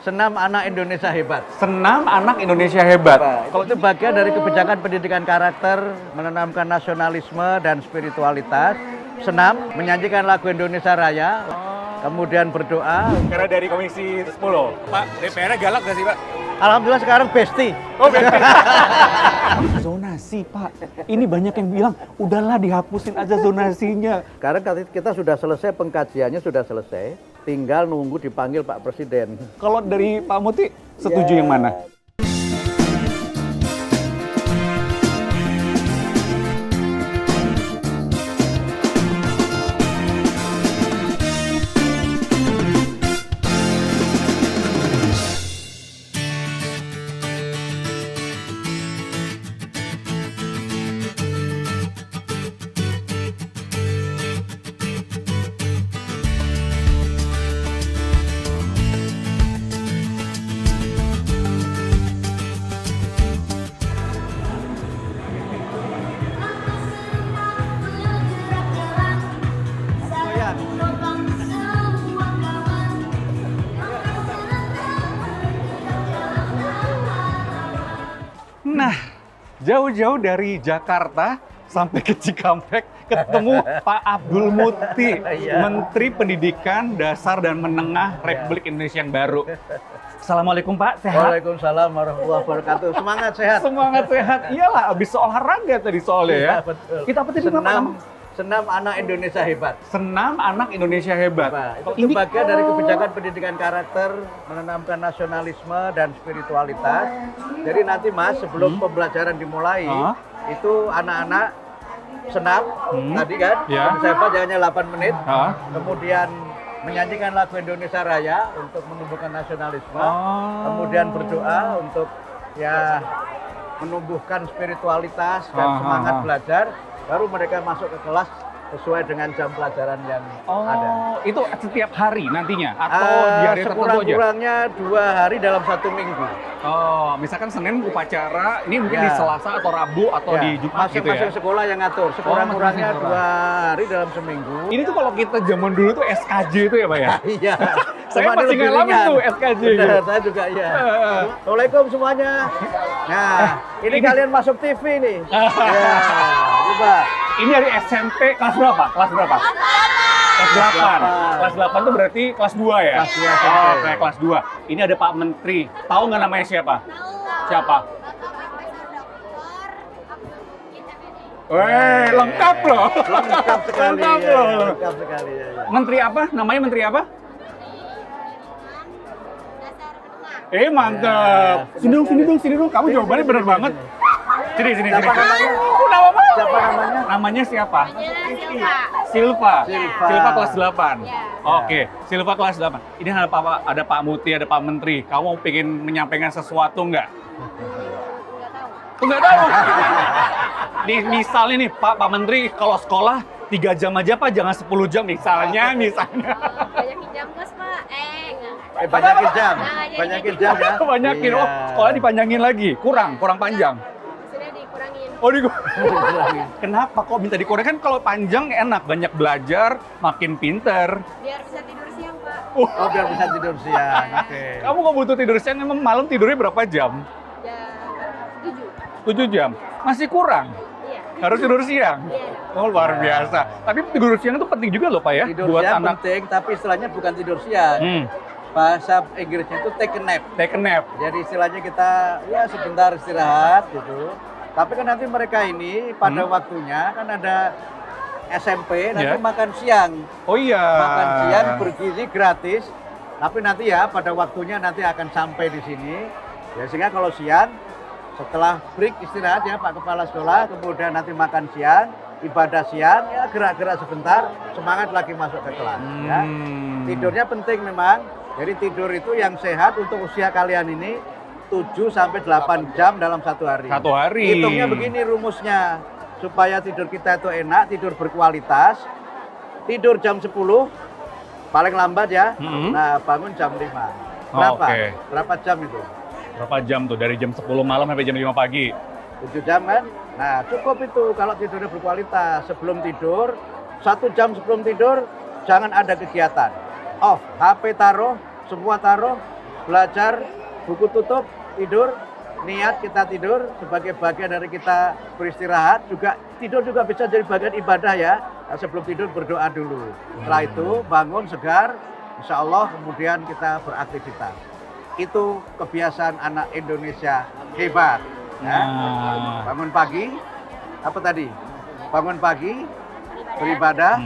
Senam Anak Indonesia Hebat. Senam Anak Indonesia Hebat. Kalau itu bagian dari kebijakan pendidikan karakter, menanamkan nasionalisme dan spiritualitas. Senam, menyanyikan lagu Indonesia Raya, kemudian berdoa. Karena dari Komisi 10. Pak, DPR-nya galak gak sih, Pak? Alhamdulillah sekarang besti. Oh, betul. Zonasi, Pak. Ini banyak yang bilang, udahlah dihapusin aja zonasinya. Sekarang kita sudah selesai, pengkajiannya sudah selesai. Tinggal nunggu dipanggil Pak Presiden. Kalau dari Pak Muti, setuju yang mana? Nah, jauh-jauh dari Jakarta sampai ke Cikampek ketemu Pak Abdul Muti, Menteri Pendidikan Dasar dan Menengah Republik Indonesia yang baru. Assalamualaikum Pak, sehat? Waalaikumsalam warahmatullahi wabarakatuh. Semangat sehat. Semangat sehat. Iyalah, habis olahraga tadi soalnya ya. Betul. Kita apa tadi Senam Anak Indonesia Hebat. Senam Anak Indonesia Hebat. Itu bagian dari kebijakan pendidikan karakter, menanamkan nasionalisme dan spiritualitas. Jadi nanti Mas, sebelum pembelajaran dimulai, itu anak-anak senam, tadi kan, Indonesia Hebat hanya 8 menit. Kemudian menyanyikan lagu Indonesia Raya untuk menumbuhkan nasionalisme. Kemudian berdoa untuk ya menumbuhkan spiritualitas dan semangat belajar. Baru mereka masuk ke kelas sesuai dengan jam pelajaran yang ada. Itu setiap hari nantinya? Atau di hari tertentu aja? Sekurang-kurangnya 2 hari dalam 1 minggu. Oh, misalkan Senin upacara, ini mungkin di Selasa atau Rabu atau di Jumat gitu ya? Masing-masing sekolah yang ngatur. Sekurang-kurangnya 2 hari dalam seminggu. Ini tuh kalau kita zaman dulu tuh SKJ itu ya Pak ya? Iya. Saya masih ngalamin tuh SKJ. Benar, saya juga iya. Assalamualaikum semuanya. Nah, ini kalian masuk TV nih. Ya, coba. Ini dari SMP kelas berapa? Kelas berapa? Kelas 8. Kelas 8 itu berarti kelas 2 ya? Kelas 2 SMP. Oh, kayak kelas 2. Ini ada Pak Menteri. Tahu nggak namanya siapa? Siapa? Weh, lengkap loh. Lengkap sekali. Lengkap Ya, loh. lengkap sekali. Ya. Menteri apa? Namanya Menteri apa? Mantap. Sini dong. Kamu jawabannya bener banget. Sini. Siapa namanya? Nama apa? Siapa namanya? Namanya siapa? Silva. Silva kelas 8. Ya. Oke, Silva kelas 8. Ini ada Pak Muti, ada Pak Menteri. Kamu pengen menyampaikan sesuatu nggak? Nggak tahu. Nih, misalnya nih Pak Menteri, kalau sekolah 3 jam aja Pak, jangan 10 jam misalnya. Banyakin jam kos, Pak. Banyakin jam. Banyakin jam ya. Banyakin. Iya. Oh, sekolah dipanjangin lagi. Kurang panjang. Sudah dikurangin. Oh, kenapa kok minta dikurangin? Kan kalau panjang enak, banyak belajar, makin pinter. Biar bisa tidur siang, Pak. Oh, biar bisa tidur siang. Oke. Kamu nggak butuh tidur siang, emang malam tidurnya berapa jam? Ya, 7. 7 jam. Masih kurang. Iya. Harus tidur siang. Iya. Oh, luar biasa. Tapi tidur siang itu penting juga loh, Pak ya, Tidur buat siang anak. penting, tapi istilahnya bukan tidur siang. Bahasa Inggrisnya itu take a nap. Take a nap. Jadi istilahnya kita ya sebentar istirahat gitu. Tapi kan nanti mereka ini pada waktunya kan ada SMP nanti makan siang. Oh iya. Makan siang bergizi gratis. Tapi nanti ya pada waktunya nanti akan sampai di sini. Ya sehingga kalau siang setelah break istirahat ya Pak Kepala Sekolah, kemudian nanti makan siang, ibadah siang, ya gerak-gerak sebentar, semangat lagi masuk ke kelas. Ya. Tidurnya penting memang. Jadi tidur itu yang sehat untuk usia kalian ini 7-8 jam dalam 1 hari. 1 hari. Hitungnya begini rumusnya, supaya tidur kita itu enak, tidur berkualitas, tidur jam 10, paling lambat ya, nah bangun jam 5. Berapa? Berapa jam itu? Berapa jam tuh? Dari jam 10 malam sampai jam 5 pagi? 7 jam kan? Nah cukup itu kalau tidurnya berkualitas. Sebelum tidur, 1 jam sebelum tidur, jangan ada kegiatan. Off, HP taruh, semua taruh, belajar, buku tutup, tidur, niat kita tidur sebagai bagian dari kita beristirahat, juga tidur juga bisa jadi bagian ibadah ya. Nah, sebelum tidur berdoa dulu. Setelah itu bangun segar, insya Allah kemudian kita beraktivitas. Itu kebiasaan anak Indonesia hebat. Ya. Bangun pagi, apa tadi? Bangun pagi, beribadah,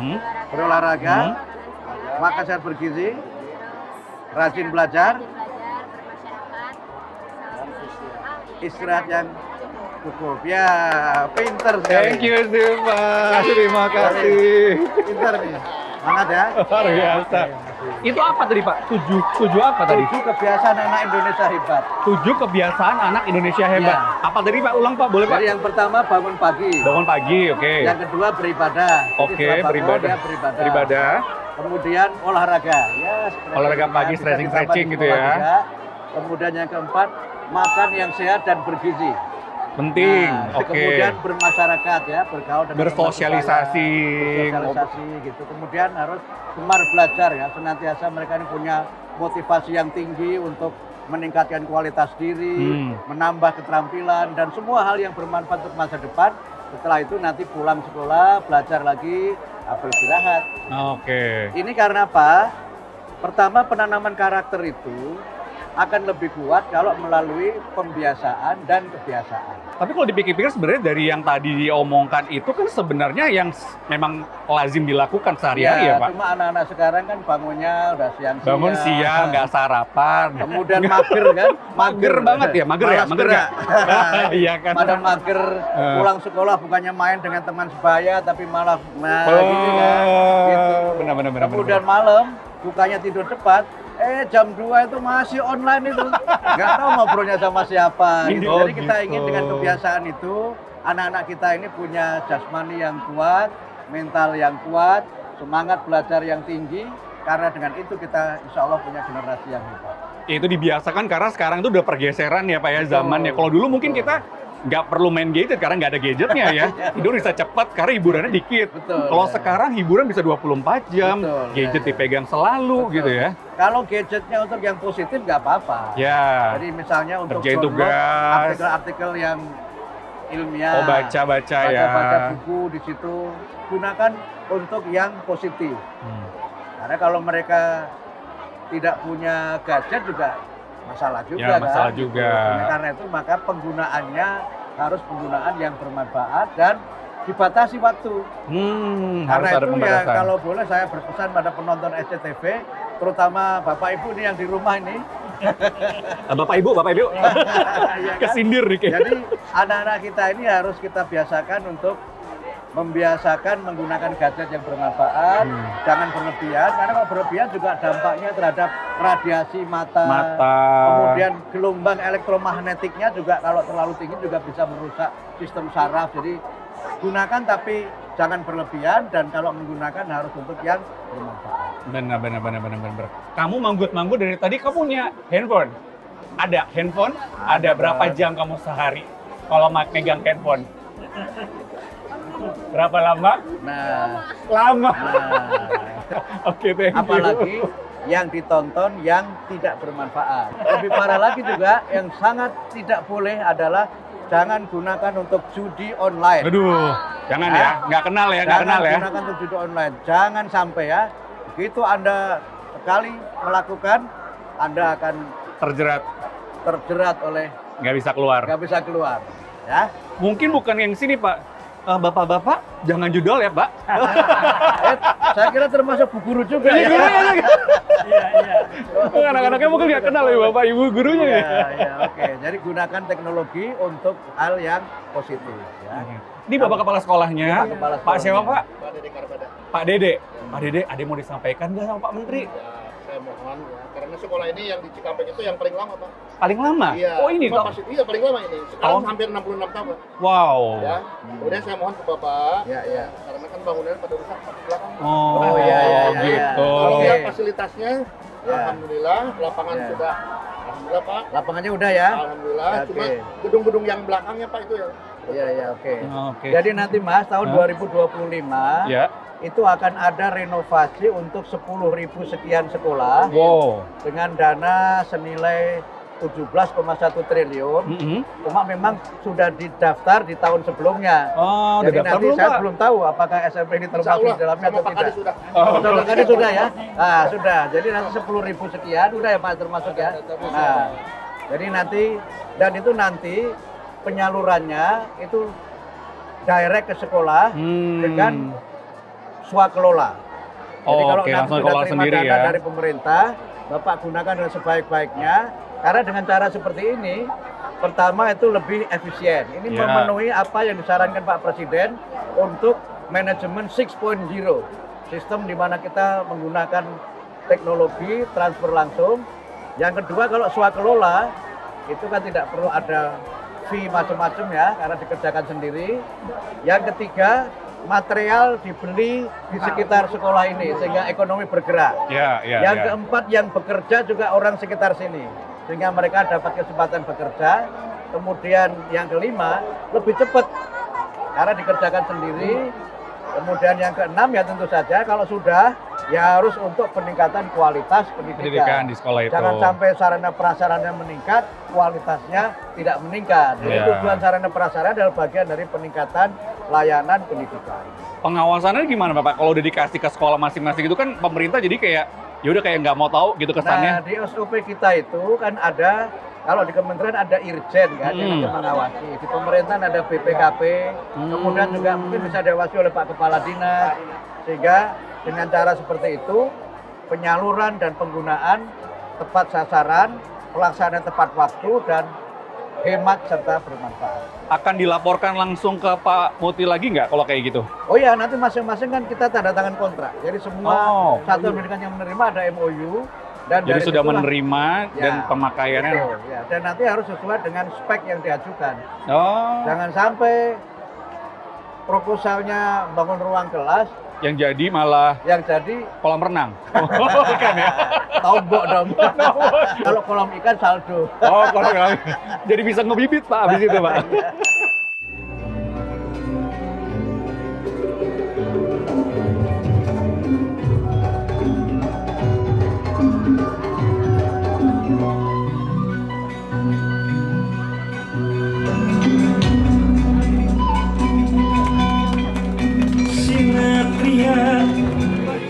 berolahraga, makan sehat bergizi, rajin belajar, istirahat yang cukup. Ya, pinter sekali. Thank you, Pak. Terima kasih. Pinter nih. Semangat ya. Luar biasa. Itu apa tadi, Pak? Tujuh apa tadi? 7 kebiasaan anak Indonesia hebat. 7 kebiasaan anak Indonesia hebat. Ya. Apa tadi, Pak? Ulang, Pak. Boleh, Pak? Jadi yang pertama bangun pagi. Bangun pagi, oke. Yang kedua beribadah. Jadi Oke, setelah bangun, beribadah. dia beribadah. Beribadah. Kemudian olahraga. Ya, Olahraga pagi, bisa stretching-stretching ditambah gitu di ya. sekolah juga. Kemudian yang keempat, makan yang sehat dan bergizi. Penting. Nah, Oke. Kemudian bermasyarakat ya, bergaul dengan Bersosialisasi. sosialisasi gitu. Kemudian harus gemar belajar ya, senantiasa mereka ini punya motivasi yang tinggi untuk meningkatkan kualitas diri, menambah keterampilan dan semua hal yang bermanfaat untuk masa depan. Setelah itu nanti pulang sekolah, belajar lagi, beristirahat. Oke. Ini karena apa? Pertama, penanaman karakter itu akan lebih kuat kalau melalui pembiasaan dan kebiasaan. Tapi kalau dipikir-pikir sebenarnya dari yang tadi diomongkan itu kan sebenarnya yang memang lazim dilakukan sehari-hari ya, Pak? Cuma anak-anak sekarang kan bangunnya udah siang-siang. Bangun siang, nggak sarapan. Kemudian mager kan? Mager banget ya, mager ya? Malas Mager gerak. nggak? Iya kan? Pada mager, pulang sekolah bukannya main dengan teman sebaya, tapi malah gitu kan. Gitu. Benar. Kemudian malam, bukannya tidur cepat, jam 2 itu masih online itu. Nggak tahu ngobrolnya sama siapa. Gitu. Oh, Jadi kita gitu. ingin dengan kebiasaan itu, anak-anak kita ini punya jasmani yang kuat, mental yang kuat, semangat belajar yang tinggi, karena dengan itu kita insya Allah punya generasi yang hebat. Itu dibiasakan karena sekarang itu udah pergeseran ya, Pak ya, zamannya. Kalau dulu mungkin kita nggak perlu main gadget karena nggak ada gadgetnya ya. Tidur bisa cepat karena hiburannya dikit. Betul. Kalau sekarang hiburan bisa 24 jam, Betul, gadget ya. dipegang selalu Betul. gitu ya. Kalau gadgetnya untuk yang positif nggak apa-apa. Ya. Jadi misalnya untuk Kerjain download tugas. artikel-artikel yang ilmiah, Oh, baca-baca ya. baca buku di situ, gunakan untuk yang positif. Karena kalau mereka tidak punya gadget juga masalah juga Ya, masalah kan. juga. Gitu. Karena itu maka penggunaannya harus penggunaan yang bermanfaat dan dibatasi waktu. Harus Karena ada itu ya pembatasan. kalau boleh saya berpesan pada penonton SCTV, terutama Bapak Ibu ini yang di rumah ini. Bapak Ibu, Ya kan? kesindir nih kayak. Jadi anak-anak kita ini harus kita biasakan untuk membiasakan menggunakan gadget yang bermanfaat, jangan berlebihan, karena kalau berlebihan juga dampaknya terhadap radiasi mata, kemudian gelombang elektromagnetiknya juga kalau terlalu tinggi juga bisa merusak sistem saraf. Jadi gunakan tapi jangan berlebihan, dan kalau menggunakan harus untuk yang bermanfaat. Benar. Kamu manggut-manggut dari tadi, kamu punya handphone? Ada handphone? Ada berapa jam kamu sehari kalau megang handphone? Berapa lama? Nah, Lama. Oke, thank you. apalagi yang ditonton yang tidak bermanfaat. Lebih parah lagi juga yang sangat tidak boleh adalah jangan gunakan untuk judi online. Aduh, jangan ya, nggak kenal ya, nggak kenal ya. Jangan gunakan untuk judi online. Jangan sampai ya. Begitu Anda sekali melakukan, Anda akan terjerat oleh Nggak bisa keluar. nggak bisa keluar. Ya. Mungkin bukan yang sini, Pak. Bapak-bapak, jangan judol ya, Pak. Saya kira termasuk bu guru juga ya. Anak-anaknya mungkin nggak kenal ya Bapak Ibu gurunya ya. Ya, oke. Jadi gunakan teknologi untuk hal yang positif ya. Ini Bapak Kepala Sekolahnya, Pak Kepala Pak siapa Sekolahnya. Pak? Pak Dede Karbada. Pak Dede. Pak Dede, ada yang mau disampaikan nggak sama Pak Menteri? Ya, saya mohon ya, karena sekolah ini yang di Cikampek itu yang paling lama, Pak. Paling lama? Iya. Oh ini Cuma Pak? iya paling lama ini. Sekarang Oh. hampir 66 tahun. Wow. Ya. Kemudian saya mohon ke Bapak, Ya, ya. karena kan bangunannya pada rusak di belakang. Oh, iya, iya, gitu. Kalau Oke. lihat fasilitasnya, Ya. alhamdulillah, lapangan Ya. sudah, alhamdulillah Pak. Lapangannya udah ya? Alhamdulillah, Oke. cuma gedung-gedung yang belakangnya Pak itu ya. Iya, iya, oke. Oke. Jadi nanti Mas tahun 2025 Ya. itu akan ada renovasi untuk 10.000 sekian sekolah Wow. dengan dana senilai 17,1 triliun. Cuma memang sudah didaftar di tahun sebelumnya. Oh, udah Jadi daftar nanti belum, saya Pak? belum tahu apakah SMP ini termasuk di dalamnya atau Pak tidak. Kadi sudah. Saudara Kadi sudah ya? Nah, sudah. Jadi nanti 10.000 sekian, udah ya Pak termasuk ya? Nah, jadi nanti, dan itu nanti penyalurannya itu direct ke sekolah dengan swakelola. Jadi kalau oke, nanti langsung sudah kelola terima sendiri dana ya. dari pemerintah, Bapak gunakan dengan sebaik-baiknya. Karena dengan cara seperti ini, pertama itu lebih efisien. Ini Ya. memenuhi apa yang disarankan Pak Presiden untuk manajemen 6.0, sistem di mana kita menggunakan teknologi transfer langsung. Yang kedua, kalau swakelola itu kan tidak perlu ada fee macam-macam ya, karena dikerjakan sendiri. Yang ketiga, material dibeli di sekitar sekolah ini sehingga ekonomi bergerak. Ya, Yang keempat, yang bekerja juga orang sekitar sini sehingga mereka dapat kesempatan bekerja. Kemudian yang kelima, lebih cepat karena dikerjakan sendiri. Kemudian yang keenam ya tentu saja kalau sudah ya harus untuk peningkatan kualitas Pendidikan di sekolah itu. Jangan sampai sarana prasarana meningkat, kualitasnya tidak meningkat. Jadi Ya. tujuan sarana prasarana adalah bagian dari peningkatan layanan pendidikan. Pengawasannya gimana Bapak? Kalau udah dikasih ke sekolah masing-masing itu kan pemerintah jadi kayak ya udah kayak nggak mau tahu gitu Nah, kesannya. di SOP kita itu kan ada, kalau di kementerian ada Irjen kan yang nanti mengawasi. Di pemerintahan ada BPKP, kemudian juga mungkin bisa diawasi oleh Pak Kepala Dinas. Sehingga dengan cara seperti itu, penyaluran dan penggunaan tepat sasaran, pelaksanaan tepat waktu, dan hemat serta bermanfaat. Akan dilaporkan langsung ke Pak Muti lagi nggak kalau kayak gitu? Oh ya, nanti masing-masing kan kita tanda tangan kontrak. Jadi semua satuan pendidikan yang menerima ada MOU. Dan Jadi dari sudah situlah- menerima dan Ya, pemakaiannya. betul, ya. Dan nanti harus sesuai dengan spek yang diajukan. Oh, Jangan sampai proposalnya bangun ruang kelas, yang jadi malah yang jadi kolam renang. Bukan ya? tombok dong. Kalau kolam ikan saldo. Oh, kolam renang. Jadi bisa ngebibit Pak habis itu Pak.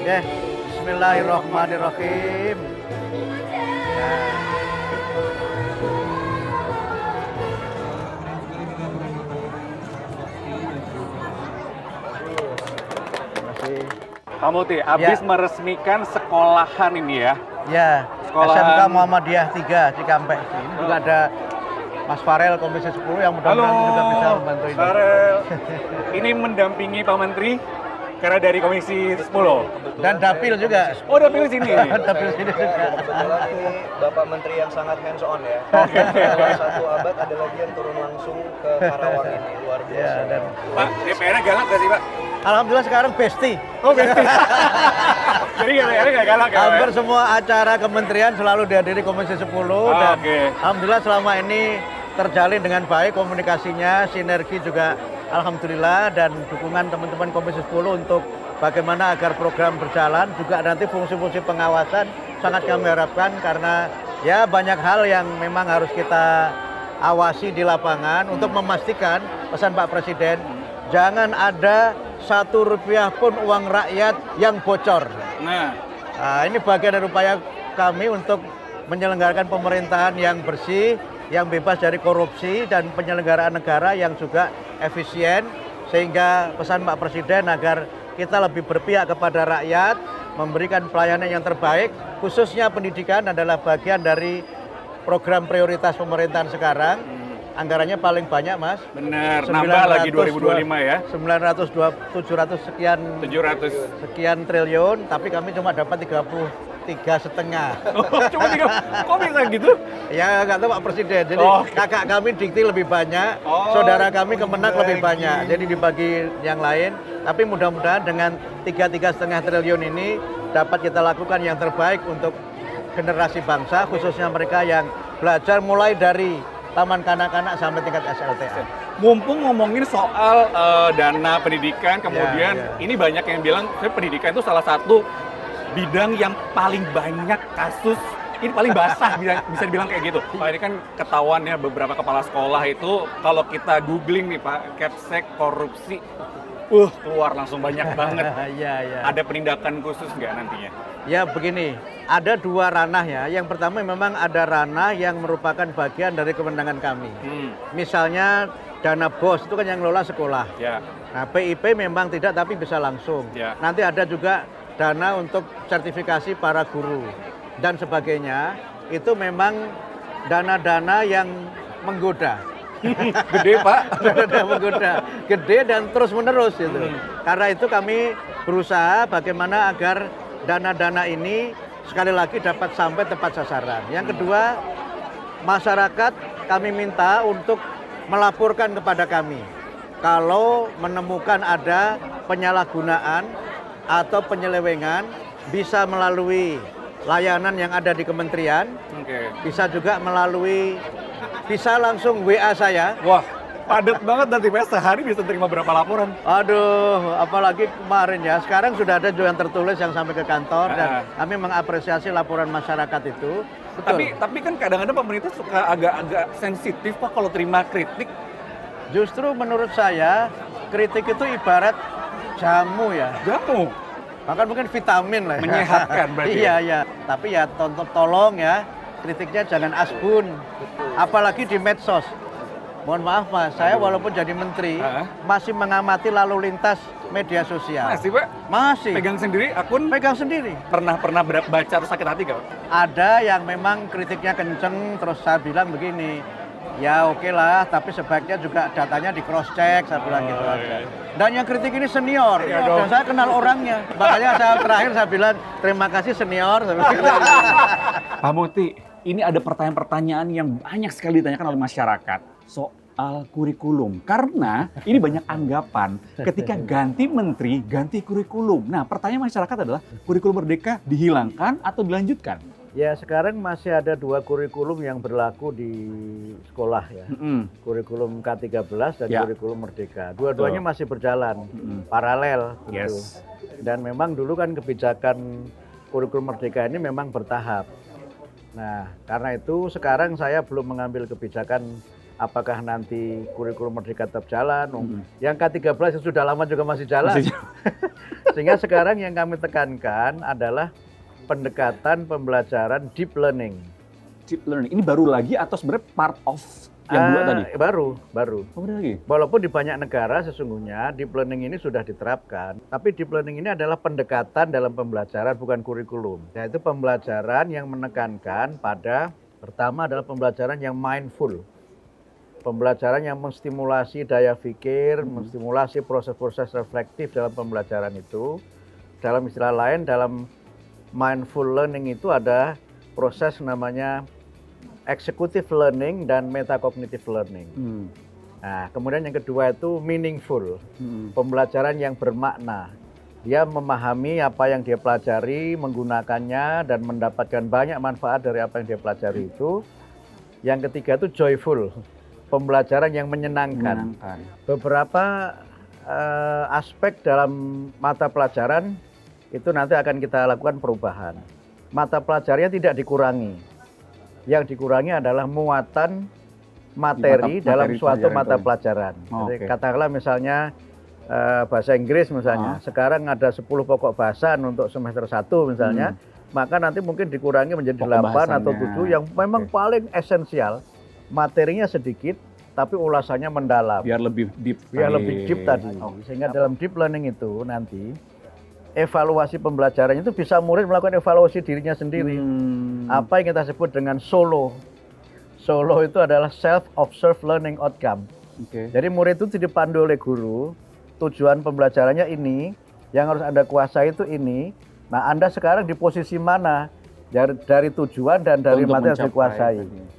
Ya, Bismillahirrahmanirrahim. Ya. Terima kasih. Pak Muti, habis meresmikan sekolahan ini ya. Ya, Sekolahan- SMK Muhammadiyah 3 Cikampek. Ini juga ada Mas Farel Komisi 10 yang mudah-mudahan juga bisa membantu ini. Farel. Ini mendampingi Pak Menteri karena dari Komisi 10. Dan Dapil juga. Oh, udah pilih sini. Dapil sini juga. Kebetulan ini Bapak Menteri yang sangat hands on ya. Dalam satu abad ada lagi yang turun langsung ke Karawang ini, luar biasa. Ya, dan Pak, DPR-nya galak gak sih Pak? alhamdulillah sekarang besti. Oh, besti. Jadi DPR-nya gak galak ya? Hampir semua acara kementerian selalu dihadiri Komisi 10 dan Oke. alhamdulillah selama ini terjalin dengan baik komunikasinya, sinergi juga alhamdulillah, dan dukungan teman-teman Komisi 10 untuk bagaimana agar program berjalan. Juga nanti fungsi-fungsi pengawasan sangat kami harapkan karena ya banyak hal yang memang harus kita awasi di lapangan untuk memastikan pesan Pak Presiden, jangan ada Rp1 pun uang rakyat yang bocor. Nah, Nah, ini bagian dari upaya kami untuk menyelenggarakan pemerintahan yang bersih, yang bebas dari korupsi, dan penyelenggaraan negara yang juga efisien, sehingga pesan Pak Presiden agar kita lebih berpihak kepada rakyat, memberikan pelayanan yang terbaik, khususnya pendidikan adalah bagian dari program prioritas pemerintahan sekarang. Anggarannya paling banyak, Mas. benar. Nambah lagi 2025 ya. 700 sekian triliun, tapi kami cuma dapat 33,5. Cuma 3. Kok bisa gitu? Ya nggak tahu Pak Presiden. Jadi kakak kami dikti lebih banyak, saudara kami Kemenak lebih banyak. Jadi dibagi yang lain. Tapi mudah-mudahan dengan 3,5 triliun ini dapat kita lakukan yang terbaik untuk generasi bangsa, khususnya mereka yang belajar mulai dari taman kanak-kanak sampai tingkat SLTA. mumpung ngomongin soal dana pendidikan, kemudian ini banyak yang bilang pendidikan itu salah satu bidang yang paling banyak kasus, ini paling basah bisa dibilang kayak gitu. Pak, ini kan ketahuan ya beberapa kepala sekolah itu kalau kita googling nih Pak, Kepsek korupsi, keluar langsung banyak banget. Iya. Ada penindakan khusus nggak nantinya? Ya begini, ada dua ranah ya. Yang pertama memang ada ranah yang merupakan bagian dari kewenangan kami. Misalnya dana BOS itu kan yang ngelola sekolah. Ya. Nah PIP memang tidak tapi bisa langsung. Ya. Nanti ada juga dana untuk sertifikasi para guru dan sebagainya. Itu memang dana-dana yang menggoda. Gede Pak. Dana menggoda, gede dan terus menerus gitu. Karena itu kami berusaha bagaimana agar dana-dana ini sekali lagi dapat sampai tepat sasaran. Yang kedua, masyarakat kami minta untuk melaporkan kepada kami kalau menemukan ada penyalahgunaan atau penyelewengan, bisa melalui layanan yang ada di kementerian, bisa juga bisa langsung WA saya. Wah, padat banget nanti Pak, sehari bisa terima berapa laporan? Aduh, apalagi kemarin ya. Sekarang sudah ada juga yang tertulis yang sampai ke kantor dan kami mengapresiasi laporan masyarakat itu. Betul. Tapi kan kadang-kadang pemerintah suka agak-agak sensitif Pak kalau terima kritik. Justru menurut saya kritik itu ibarat jamu ya. Jamu? Bahkan mungkin vitamin lah. Menyehatkan berarti. Iya. Tapi ya tolong ya, kritiknya jangan asbun. Apalagi di medsos. Mohon maaf Mas, saya walaupun jadi menteri masih mengamati lalu lintas media sosial. Masih Pak? Masih. Pegang sendiri akun? Pegang sendiri. Pernah baca terus sakit hati nggak? Ada yang memang kritiknya kenceng, terus saya bilang begini, ya oke lah, tapi sebaiknya juga datanya di cross check, saya bilang gitu aja. Dan yang kritik ini senior, dan saya kenal orangnya. Makanya terakhir saya bilang terima kasih senior. Pak Muti, ini ada pertanyaan-pertanyaan yang banyak sekali ditanyakan oleh masyarakat soal kurikulum. Karena ini banyak anggapan ketika ganti menteri, ganti kurikulum. Nah, pertanyaan masyarakat adalah kurikulum merdeka dihilangkan atau dilanjutkan? Ya, sekarang masih ada dua kurikulum yang berlaku di sekolah ya. Kurikulum K13 dan kurikulum merdeka. Dua-duanya masih berjalan, paralel tentu. Dan memang dulu kan kebijakan kurikulum merdeka ini memang bertahap. Nah, karena itu sekarang saya belum mengambil kebijakan apakah nanti kurikulum merdeka tetap jalan. Yang K13 yang sudah lama juga masih jalan. Sehingga sekarang yang kami tekankan adalah pendekatan pembelajaran deep learning. Deep learning, ini baru lagi atau sebenarnya part of yang dua tadi? Baru. Oh, benar lagi? Walaupun di banyak negara sesungguhnya deep learning ini sudah diterapkan. Tapi deep learning ini adalah pendekatan dalam pembelajaran, bukan kurikulum. Yaitu pembelajaran yang menekankan pada, pertama adalah pembelajaran yang mindful. Pembelajaran yang menstimulasi daya pikir, menstimulasi proses-proses reflektif dalam pembelajaran itu. Dalam istilah lain, dalam mindful learning itu ada proses namanya executive learning dan metacognitive learning. Nah, kemudian yang kedua itu meaningful, pembelajaran yang bermakna. Dia memahami apa yang dia pelajari, menggunakannya dan mendapatkan banyak manfaat dari apa yang dia pelajari itu. Yang ketiga itu joyful, pembelajaran yang menyenangkan. Beberapa aspek dalam mata pelajaran itu nanti akan kita lakukan perubahan. Mata pelajarannya tidak dikurangi. Yang dikurangi adalah muatan materi dalam suatu mata pelajaran. Jadi katakanlah misalnya bahasa Inggris misalnya, sekarang ada 10 pokok bahasan untuk semester 1 misalnya, maka nanti mungkin dikurangi menjadi 8 atau 7 yang memang paling esensial. Materinya sedikit, tapi ulasannya mendalam. Biar lebih deep. Tadi. Sehingga dalam deep learning itu nanti evaluasi pembelajaran itu bisa murid melakukan evaluasi dirinya sendiri. Apa yang kita sebut dengan solo. Solo itu adalah self-observed learning outcome. Jadi murid itu dipandu oleh guru, tujuan pembelajarannya ini, yang harus Anda kuasai itu ini. Nah, Anda sekarang di posisi mana dari tujuan dan dari materi yang dikuasai.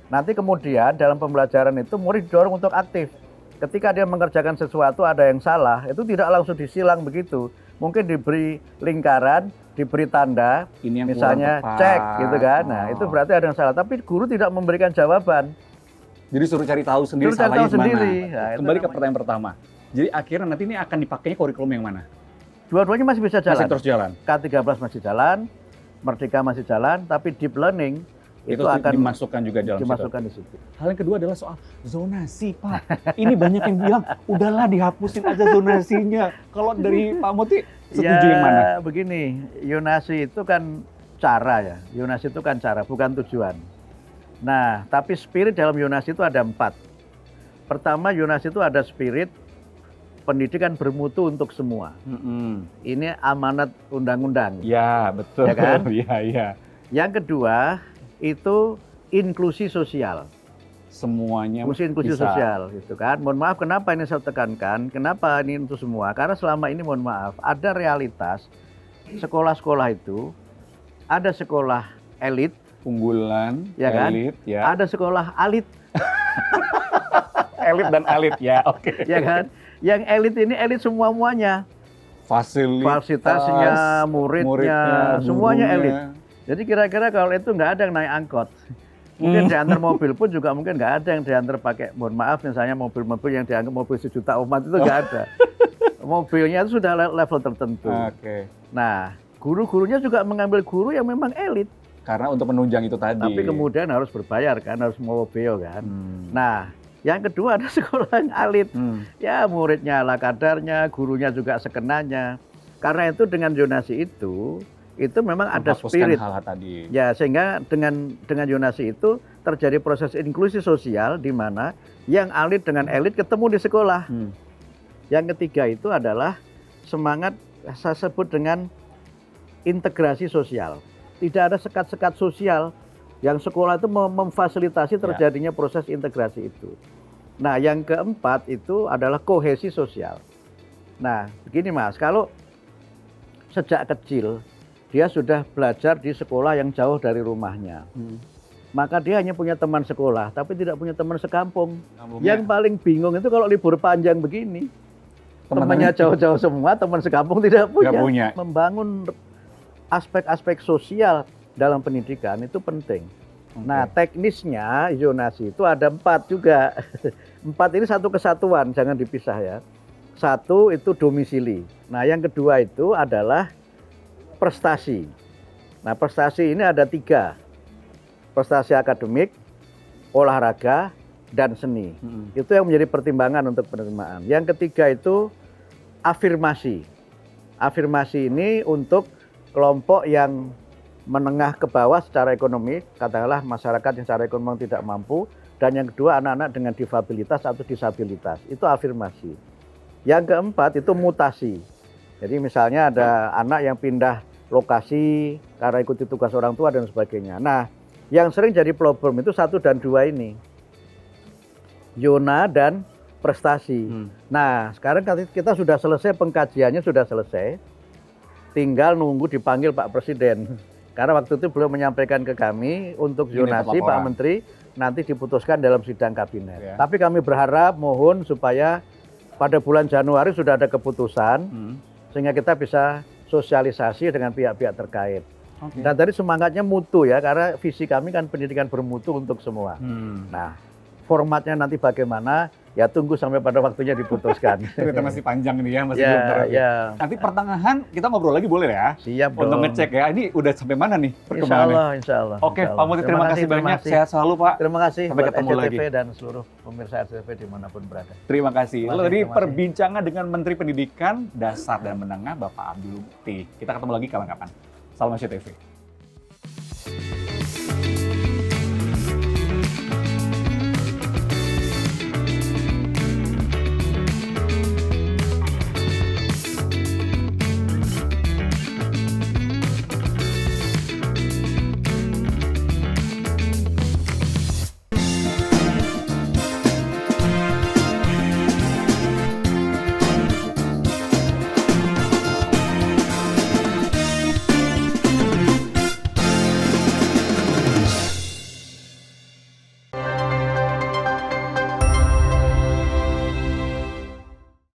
Nanti kemudian dalam pembelajaran itu murid didorong untuk aktif. Ketika dia mengerjakan sesuatu ada yang salah, itu tidak langsung disilang begitu. Mungkin diberi lingkaran, diberi tanda, ini yang misalnya cek gitu kan. Nah, itu berarti ada yang salah. Tapi guru tidak memberikan jawaban. Jadi suruh cari tahu sendiri Suruh cari salahnya tahu sendiri. mana. Nah, itu Kembali ke namanya. pertanyaan pertama. Jadi akhirnya nanti ini akan dipakainya kurikulum yang mana? Dua-duanya masih bisa jalan. Masih terus jalan. K13 masih jalan, Merdeka masih jalan, tapi deep learning itu akan dimasukkan juga dalam dimasukkan di situ. situ. Hal yang kedua adalah soal zonasi, Pak. Ini banyak yang bilang, udahlah dihapusin aja zonasinya. Kalau dari Pak Muti, setuju yang mana? Begini, zonasi itu kan cara ya. Zonasi itu kan cara, bukan tujuan. Nah, tapi spirit dalam zonasi itu ada 4. Pertama, zonasi itu ada spirit pendidikan bermutu untuk semua. Ini amanat undang-undang. Ya, betul. Ya kan? Iya, iya. Yang kedua, itu inklusi sosial. Semuanya Inklusi bisa. sosial gitu kan. Mohon maaf kenapa ini saya tekankan, kenapa ini untuk semua? Karena selama ini mohon maaf, ada realitas sekolah-sekolah itu ada sekolah elit, Unggulan, Ya kan? elit, ya. ada sekolah alit, Elit dan elit, ya, oke. ya kan? Yang elit ini elit semua-muanya. Fasilitasnya, muridnya, semuanya gurunya. elit. Jadi kira-kira kalau itu nggak ada yang naik angkot. Mungkin diantar mobil pun juga mungkin nggak ada yang diantar pakai, mohon maaf misalnya mobil-mobil yang dianggap mobil sejuta umat itu nggak ada. Mobilnya itu sudah level tertentu. Oke. Nah, guru-gurunya juga mengambil guru yang memang elit. Karena untuk menunjang itu tadi. Tapi kemudian harus berbayar kan, harus mau beo kan. Nah, yang kedua ada sekolah yang elit. Ya muridnya ala kadarnya, gurunya juga sekenanya. Karena itu dengan zonasi itu memang ada menghapuskan spirit. hal-hal tadi. Ya sehingga dengan zonasi itu terjadi proses inklusi sosial di mana yang elit dengan elit ketemu di sekolah. Yang ketiga itu adalah semangat saya sebut dengan integrasi sosial. Tidak ada sekat-sekat sosial yang sekolah itu memfasilitasi terjadinya proses integrasi itu. Nah, yang keempat itu adalah kohesi sosial. Nah, begini Mas, kalau sejak kecil dia sudah belajar di sekolah yang jauh dari rumahnya, maka dia hanya punya teman sekolah, tapi tidak punya teman sekampung. Yang paling bingung itu kalau libur panjang begini, temannya jauh-jauh semua, teman sekampung tidak punya. Membangun aspek-aspek sosial dalam pendidikan itu penting. Nah, teknisnya zonasi itu ada 4 juga. 4 ini satu kesatuan, jangan dipisah ya. 1 itu domisili. Nah, yang kedua itu adalah prestasi. Nah, prestasi ini ada 3. Prestasi akademik, olahraga, dan seni. Itu yang menjadi pertimbangan untuk penerimaan. Yang ketiga itu afirmasi. Afirmasi ini untuk kelompok yang menengah ke bawah secara ekonomi, katakanlah masyarakat yang secara ekonomi tidak mampu, dan yang kedua anak-anak dengan difabilitas atau disabilitas, itu afirmasi. Yang keempat itu mutasi. Jadi misalnya ada anak yang pindah lokasi karena ikuti tugas orang tua dan sebagainya. Nah, yang sering jadi problem itu 1 dan 2 ini. Zona dan prestasi. Nah, sekarang kita sudah selesai, pengkajiannya sudah selesai. Tinggal nunggu dipanggil Pak Presiden. Karena waktu itu beliau menyampaikan ke kami untuk zonasi Pak Menteri nanti diputuskan dalam sidang kabinet. Ya. Tapi kami berharap mohon supaya pada bulan Januari sudah ada keputusan sehingga kita bisa sosialisasi dengan pihak-pihak terkait. Dan tadi semangatnya mutu ya, karena visi kami kan pendidikan bermutu untuk semua. Nah, formatnya nanti bagaimana, ya tunggu sampai pada waktunya diputuskan. Kita masih panjang ini ya, masih Ya, belum terakhir. ya. Nanti pertengahan kita ngobrol lagi boleh ya? Siap dong. Untuk ngecek ya, ini udah sampai mana nih perkembangannya? Insya Allah. Oke, Pak Muti terima kasih banyak. Sehat selalu Pak. Terima kasih Sampai buat ketemu SCTV lagi. dan seluruh pemirsa SCTV dimanapun berada. Terima kasih. Lalu tadi Terima kasih. perbincangan dengan Menteri Pendidikan Dasar dan Menengah Bapak Abdul Muti. Kita ketemu lagi kapan-kapan. Salam SCTV.